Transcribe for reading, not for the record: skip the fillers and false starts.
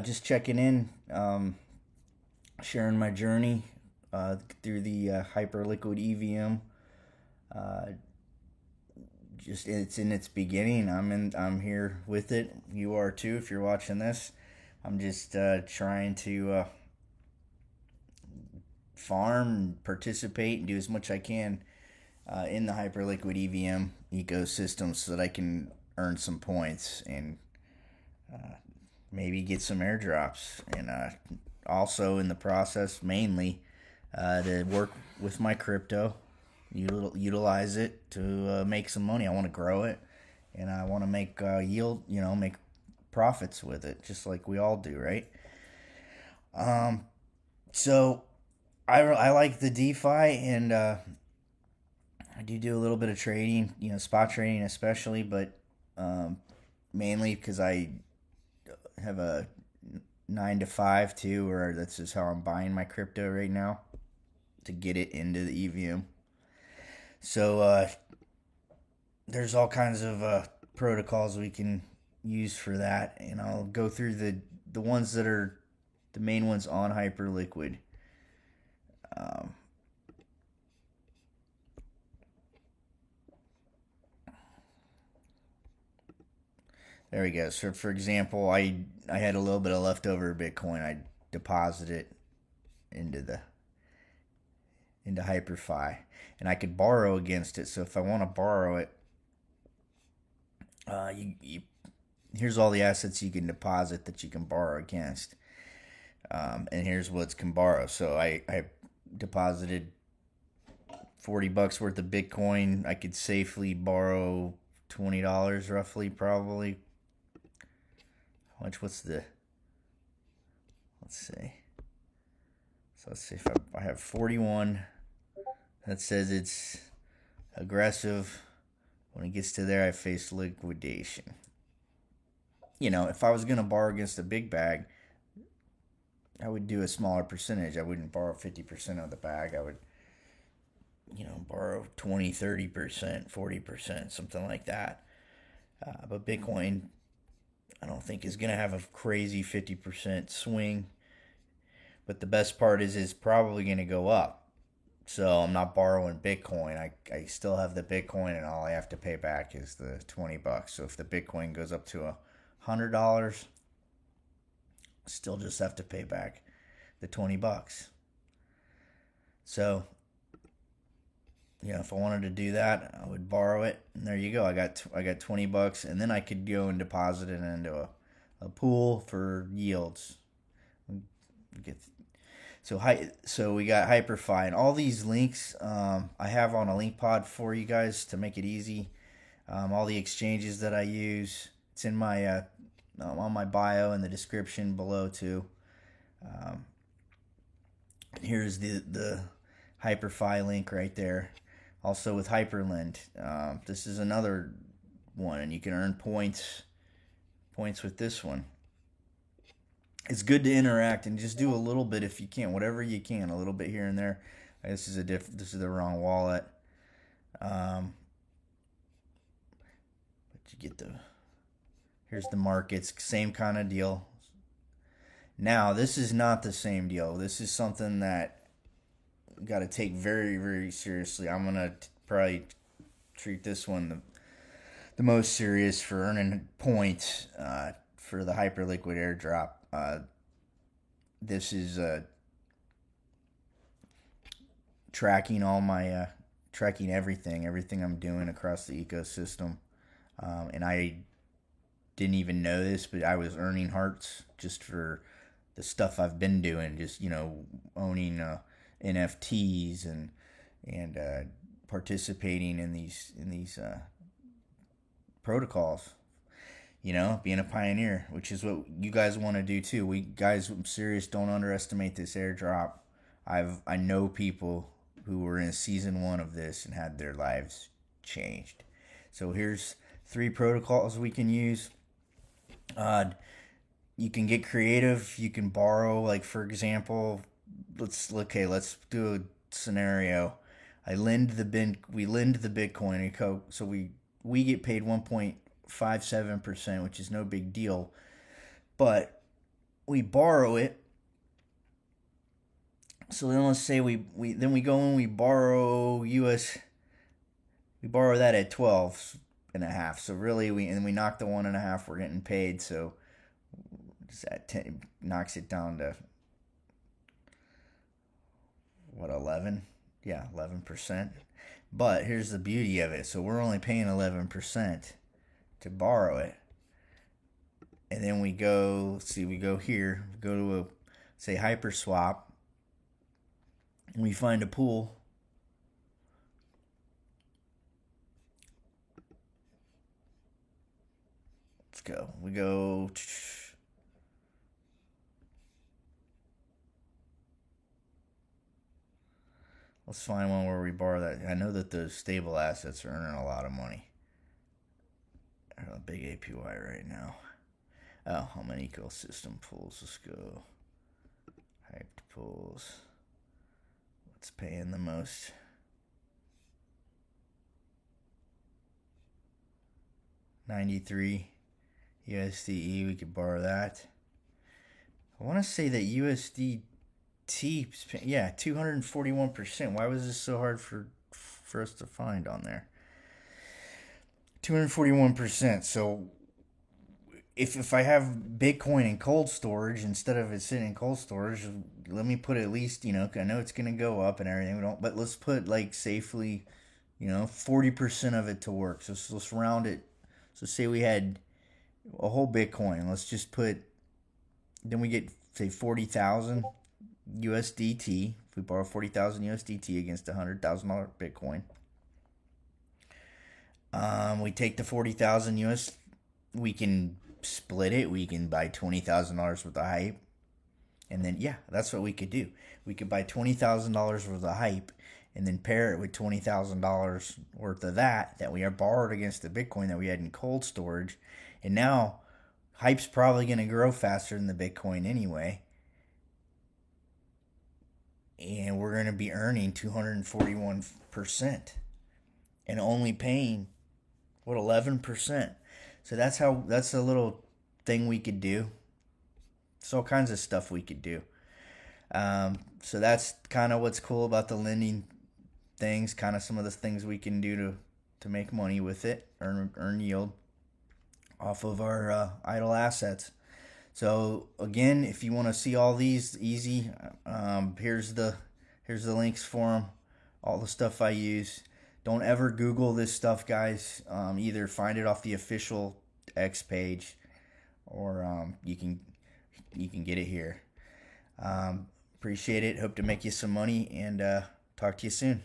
Just checking in, sharing my journey through the Hyperliquid EVM. Uh, just it's in its beginning. I'm here with it. You are too if you're watching this. I'm just trying to farm, participate, and do as much I can in the Hyperliquid EVM ecosystem so that I can earn some points and maybe get some airdrops, and also in the process mainly to work with my crypto, utilize it to make some money. I want to grow it, and I want to make yield, make profits with it, just like we all do, right? So I like the DeFi, and I do a little bit of trading, spot trading especially, but mainly because I have a 9 to 5 too, or that's just how I'm buying my crypto right now to get it into the EVM. So there's all kinds of protocols we can use for that, and I'll go through the ones that are the main ones on Hyperliquid. Um, there we go. So for example, I had a little bit of leftover Bitcoin. I deposited it into the into HyperFi, and I could borrow against it. So if I want to borrow it, here's all the assets you can deposit that you can borrow against, and here's what's can borrow. So I deposited $40 worth of Bitcoin. I could safely borrow $20 roughly, probably. How much? What's the? Let's see. So let's see if I have 41. That says it's aggressive. When it gets to there, I face liquidation. If I was going to borrow against a big bag, I would do a smaller percentage. I wouldn't borrow 50% of the bag. I would, borrow 20, 30%, 40%, something like that. But Bitcoin, I don't think is going to have a crazy 50% swing. But the best part is it's probably going to go up. So I'm not borrowing Bitcoin. I still have the Bitcoin, and all I have to pay back is the $20. So if the Bitcoin goes up to $100, I still just have to pay back the $20. So if I wanted to do that, I would borrow it, and there you go. I got $20, and then I could go and deposit it into a pool for yields. Get so we got HyperFi, and all these links I have on a link pod for you guys to make it easy. All the exchanges that I use, it's in my on my bio in the description below too. Um, Here's the HyperFi link right there. Also with Hyperlend, this is another one, and you can earn points with this one. It's good to interact and just do a little bit if you can, whatever you can, a little bit here and there. This is the wrong wallet. But you get here's the markets, same kind of deal. Now this is not the same deal. This is something that you got to take very, very seriously. I'm gonna probably treat this one the most serious for earning points for the Hyperliquid airdrop. This is tracking all my tracking everything I'm doing across the ecosystem, and I didn't even know this, but I was earning hearts just for the stuff I've been doing, just owning NFTs and participating in these protocols. Being a pioneer, which is what you guys want to do too. I'm serious. Don't underestimate this airdrop. I know people who were in season 1 of this and had their lives changed. So here's 3 protocols we can use. You can get creative. You can borrow. Like for example, let's do a scenario. We lend the Bitcoin, so we get paid 1.57%, which is no big deal. But we borrow it. So then let's say we go and we borrow we borrow that at 12.5. So really we knock the 1.5 we're getting paid. So that 10, knocks it down to what, 11? Yeah, 11%. But here's the beauty of it. So we're only paying 11% to borrow it. And then we go here, go to say HyperSwap. And we find a pool. Let's go. We go. Let's find one where we borrow that. I know that those stable assets are earning a lot of money. A big APY right now. Oh, how many ecosystem pools? Let's go. Hyped pools. What's paying the most? $93 USDE. We could borrow that. I want to say that USDT, yeah, 241%. Why was this so hard for us to find on there? 241%. So if I have Bitcoin in cold storage instead of it sitting in cold storage, let me put at least, I know it's gonna go up and everything, but let's put like safely, 40% of it to work. So let's round it. So say we had a whole Bitcoin. Let's just put, then we get say 40,000 USDT. If we borrow 40,000 USDT against $100,000 Bitcoin, we take the 40,000 US. We can split it. We can buy $20,000 worth of hype, and then that's what we could do. We could buy $20,000 worth of hype, and then pair it with $20,000 worth of that we are borrowed against the Bitcoin that we had in cold storage, and now hype's probably going to grow faster than the Bitcoin anyway, and we're going to be earning 241% and only paying 11%. So that's a little thing we could do. There's all kinds of stuff we could do. So that's kind of what's cool about the lending things. Kind of some of the things we can do to make money with it, earn yield off of our idle assets. So again, if you want to see all these easy, here's the links for them. All the stuff I use. Don't ever Google this stuff, guys. Either find it off the official X page, or you can get it here. Appreciate it. Hope to make you some money, and talk to you soon.